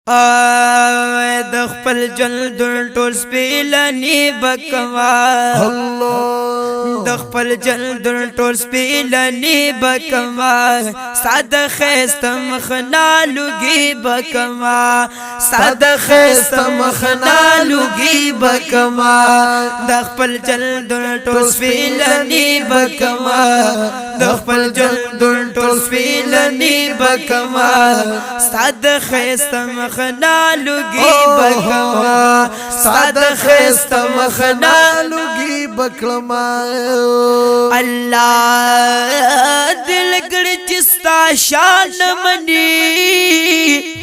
د خپل جلد ټول سپیلنی بکوا د خپل جلد ټول سپیلنی بکوا ساده خست مخنا لوګي بکوا ساده خست مخنا لوګي بکوا د خپل جلد ټول سپیلنی بکوا د خپل جلد ټول سپیلنی بکوا ساده خست مخنا لوګي بکوا ساده خست مخنا لوګي بکلما الله دل کړ چستا شان منی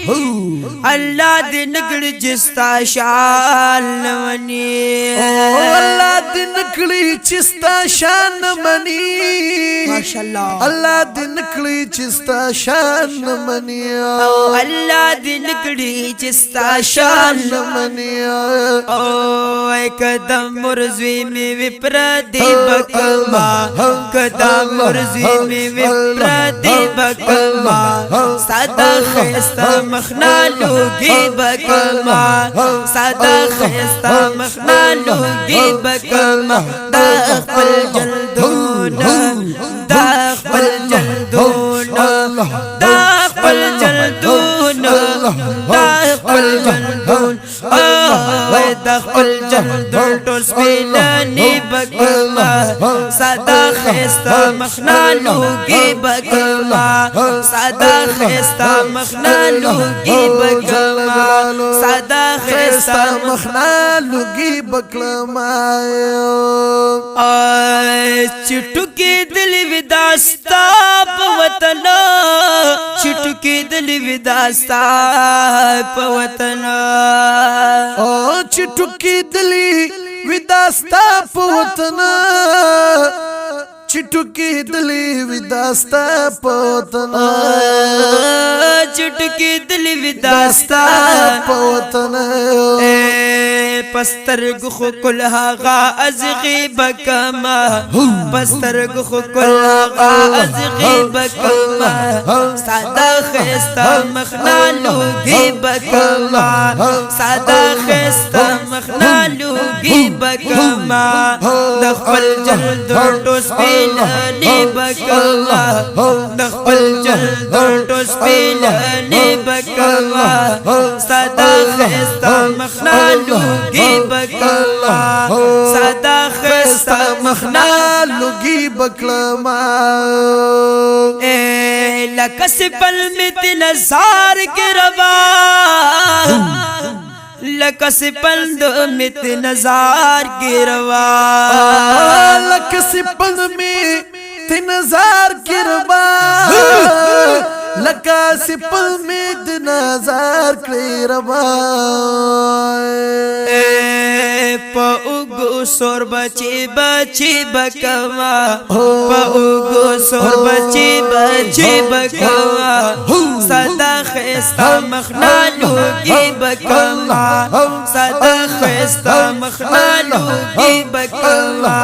الله دې نګړ چستا شان منی الله دې نکړي چستا شان منی ماشاءالله الله دې نکړي چستا شان منی الله دې نګړي چستا شان منی او کدم مرزوی می وپر دی بکما کدم مرزوی می وپر دی بکما ساده خستا مخنا لوګي بکما ساده خستا مخنا لوګي بکما د خپل جلدون د خپل جلدون د خپل جلدون د خپل جلدون د خپل جلدون ټول سپیلنی بکما ساده خستا مخنا لوګي بکما ساده خستا مخنا لوګي بکما ساده خستا مخنا لوګي بکلما چټکی دل وداستا په وطن چټکی دل وداستا په وطن او چټکی دلی وداستا په وطن چټکی دلی وداستا په وطن چټکی دل وداستا په وطن پستر گخو کل هاغا ازغی بکما پستر گخو کل هاغا ازغی بکما ساده خستا مخنا لوګي بکما ساده خستا مخنا لوګي بکما د خپل جلد ټو سپیلنی بکما د خپل جلد ټو سپیلنی بکما ساده خستا مخنا لوګي بکما ساده خستا مخنا لوګي بکلما لکه سپل مت نزار کې ربا لکه سپل د مت نزار کې روا لکه سپل مت نزار کې ربا لکه سپل مت نزار کې ربا په اوګو سور بچي بچي بکوا په اوګو سور بچي بچي بکوا ساده خستا مخنا لوګي بکوا ساده خستا مخنا لوګي بکوا